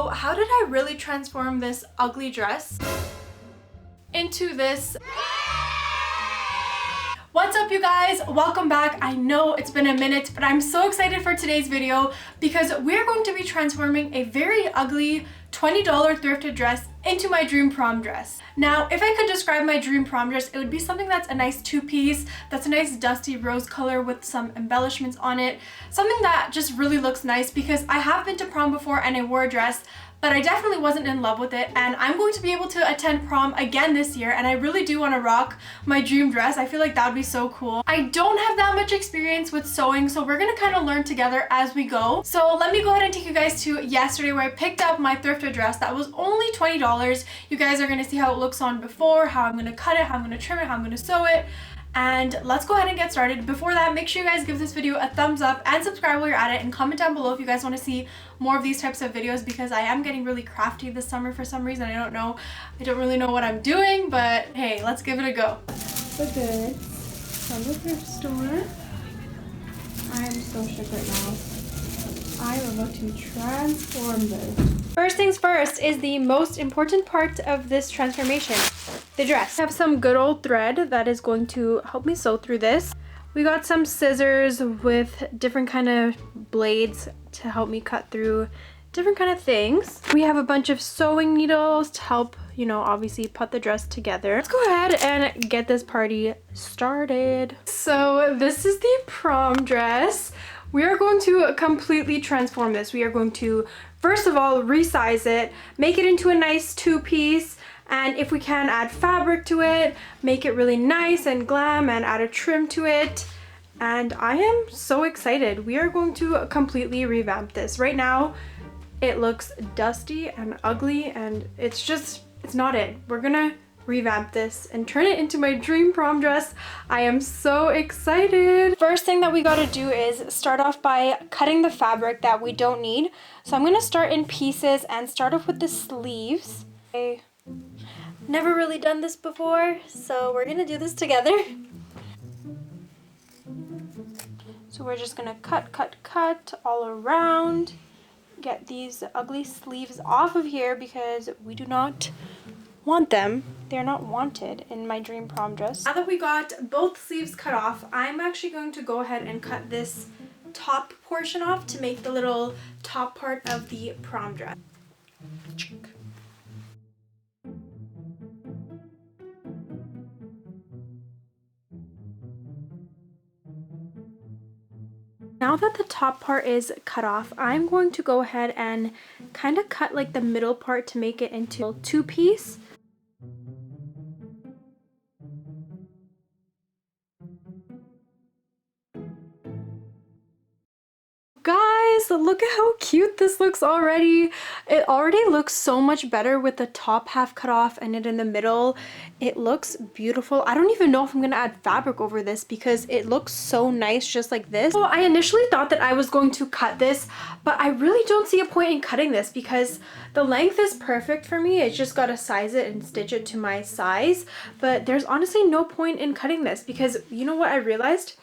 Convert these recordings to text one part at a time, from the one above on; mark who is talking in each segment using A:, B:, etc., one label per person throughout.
A: So how did I really transform this ugly dress into this? What's up, you guys? Welcome back. I know it's been a minute, but I'm so excited for today's video because we're going to be transforming a very ugly $20 thrifted dress into my dream prom dress. Now, if I could describe my dream prom dress, it would be something that's a nice two-piece, that's a nice dusty rose color with some embellishments on it, something that just really looks nice because I have been to prom before and I wore a dress, but I definitely wasn't in love with it, and I'm going to be able to attend prom again this year, and I really do want to rock my dream dress. I feel like that would be so cool. I don't have that much experience with sewing, so we're gonna kind of learn together as we go. So let me go ahead and take you guys to yesterday where I picked up my thrifted dress that was only $20. You guys are gonna see how it looks on before, how I'm gonna cut it, how I'm gonna trim it, how I'm gonna sew it. And let's go ahead and get started. Before that, make sure you guys give this video a thumbs up and subscribe while you're at it, and comment down below if you guys want to see more of these types of videos because I am getting really crafty this summer for some reason. I don't really know what I'm doing, but hey, let's give it a go. The goods from the thrift store. I am so shook right now. I am about to transform this. First things first is the most important part of this transformation, the dress. I have some good old thread that is going to help me sew through this. We got some scissors with different kind of blades to help me cut through different kind of things. We have a bunch of sewing needles to help, you know, obviously put the dress together. Let's go ahead and get this party started. So this is the prom dress. We are going to completely transform this. We are going to, first of all, resize it, make it into a nice two-piece, and if we can, add fabric to it, make it really nice and glam, and add a trim to it. And I am so excited. We are going to completely revamp this. Right now, it looks dusty and ugly, and it's not it. We're gonna revamp this and turn it into my dream prom dress. I am so excited. First thing that we gotta do is start off by cutting the fabric that we don't need. So I'm gonna start in pieces and start off with the sleeves. I never really done this before, so we're gonna do this together. So we're just gonna cut all around. Get these ugly sleeves off of here because we do not want them. They're not wanted in my dream prom dress. Now that we got both sleeves cut off, I'm actually going to go ahead and cut this top portion off to make the little top part of the prom dress. Now that the top part is cut off, I'm going to go ahead and kind of cut like the middle part to make it into a two-piece. Guys, look at how cute this looks already. It already looks so much better with the top half cut off and it in the middle. It looks beautiful. I don't even know if I'm gonna add fabric over this because it looks so nice just like this. So I initially thought that I was going to cut this, but I really don't see a point in cutting this because the length is perfect for me. I just gotta size it and stitch it to my size. But there's honestly no point in cutting this because you know what I realized?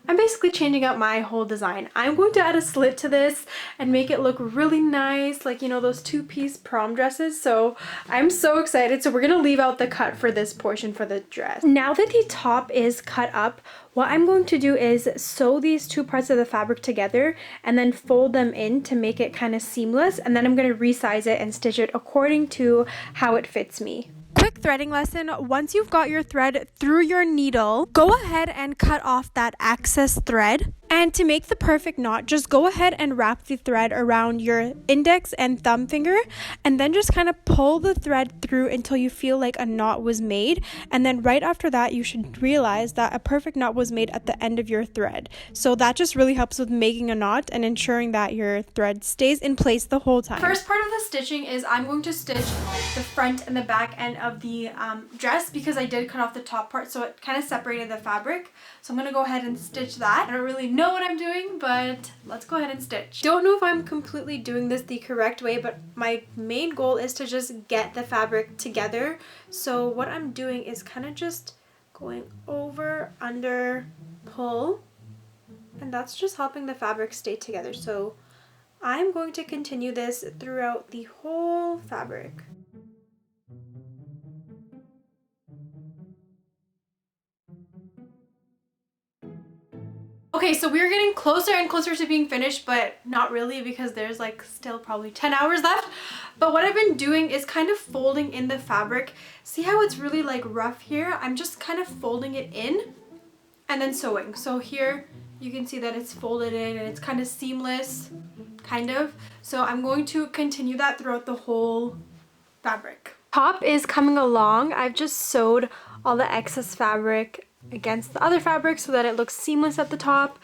A: I'm basically changing up my whole design. I'm going to add a slit to this and make it look really nice, like, you know, those two-piece prom dresses. So I'm so excited. So we're gonna leave out the cut for this portion for the dress. Now that the top is cut up, what I'm going to do is sew these two parts of the fabric together and then fold them in to make it kind of seamless, and then I'm going to resize it and stitch it according to how it fits me. Quick threading lesson. Once you've got your thread through your needle, go ahead and cut off that excess thread. And to make the perfect knot, just go ahead and wrap the thread around your index and thumb finger, and then just kind of pull the thread through until you feel like a knot was made. And then right after that, you should realize that a perfect knot was made at the end of your thread. So that just really helps with making a knot and ensuring that your thread stays in place the whole time. First part of the stitching is I'm going to stitch the front and the back end of the dress because I did cut off the top part, so it kind of separated the fabric. So I'm going to go ahead and stitch that. I don't really know what I'm doing, but let's go ahead and stitch. Don't know if I'm completely doing this the correct way, but my main goal is to just get the fabric together. So what I'm doing is kind of just going over, under, pull, and that's just helping the fabric stay together. So I'm going to continue this throughout the whole fabric. Okay, so we're getting closer and closer to being finished, but not really because there's like still probably 10 hours left. But what I've been doing is kind of folding in the fabric. See how it's really like rough here? I'm just kind of folding it in and then sewing. So here you can see that it's folded in and it's kind of seamless, kind of. So I'm going to continue that throughout the whole fabric. Top is coming along. I've just sewed all the excess fabric against the other fabric so that it looks seamless at the top.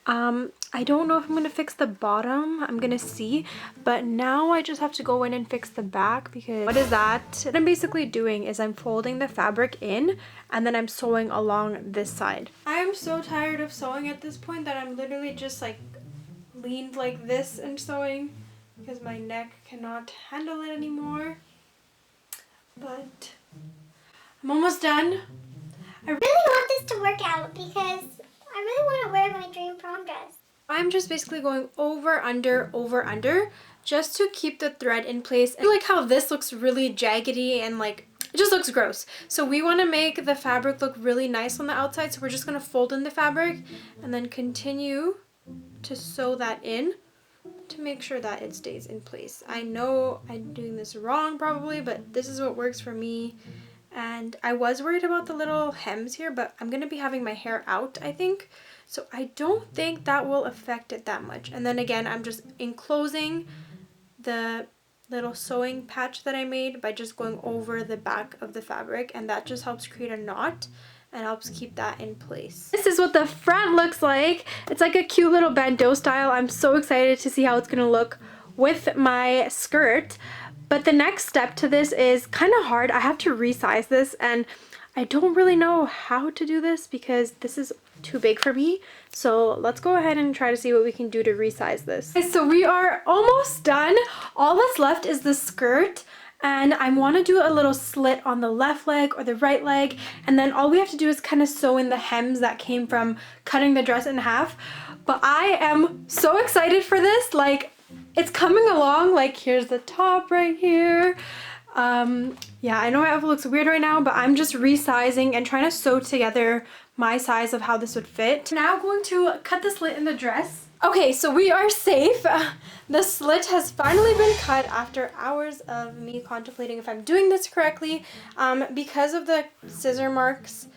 A: I don't know if I'm going to fix the bottom. I'm going to see. But now I just have to go in and fix the back because what is that? What I'm basically doing is I'm folding the fabric in and then I'm sewing along this side. I am so tired of sewing at this point that I'm literally just like leaned like this and sewing because my neck cannot handle it anymore. But I'm almost done.
B: I really want this to work out because I really want to wear my dream prom dress.
A: I'm just basically going over, under, just to keep the thread in place. I like how this looks really jaggedy and like, it just looks gross. So we want to make the fabric look really nice on the outside. So we're just going to fold in the fabric and then continue to sew that in to make sure that it stays in place. I know I'm doing this wrong probably, but this is what works for me. And I was worried about the little hems here, but I'm going to be having my hair out, I think. So I don't think that will affect it that much. And then again, I'm just enclosing the little sewing patch that I made by just going over the back of the fabric. And that just helps create a knot and helps keep that in place. This is what the front looks like. It's like a cute little bandeau style. I'm so excited to see how it's going to look with my skirt. But the next step to this is kind of hard. I have to resize this and I don't really know how to do this because this is too big for me. So let's go ahead and try to see what we can do to resize this. Okay, so we are almost done. All that's left is the skirt. And I want to do a little slit on the left leg or the right leg. And then all we have to do is kind of sew in the hems that came from cutting the dress in half. But I am so excited for this. Like, it's coming along. Like, here's the top right here. Yeah, I know my outfit looks weird right now, but I'm just resizing and trying to sew together my size of how this would fit. Now going to cut the slit in the dress. Okay, so we are safe. The slit has finally been cut after hours of me contemplating if I'm doing this correctly. Because of the scissor marks,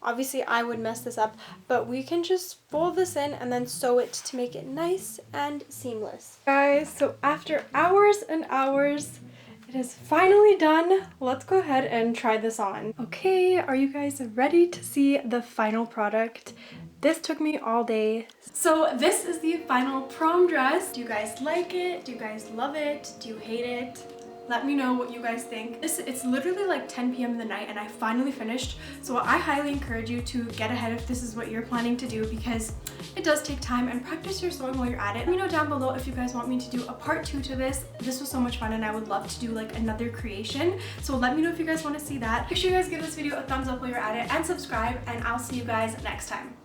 A: obviously I would mess this up, but we can just fold this in and then sew it to make it nice and seamless. Guys, so after hours and hours, it is finally done. Let's go ahead and try this on. Okay, are you guys ready to see the final product? This took me all day. So this is the final prom dress. Do you guys like it? Do you guys love it? Do you hate it? Let me know what you guys think. It's literally like 10 p.m. in the night and I finally finished. So I highly encourage you to get ahead if this is what you're planning to do because it does take time and practice your sewing while you're at it. Let me know down below if you guys want me to do a part 2 to this. This was so much fun and I would love to do like another creation. So let me know if you guys want to see that. Make sure you guys give this video a thumbs up while you're at it and subscribe and I'll see you guys next time.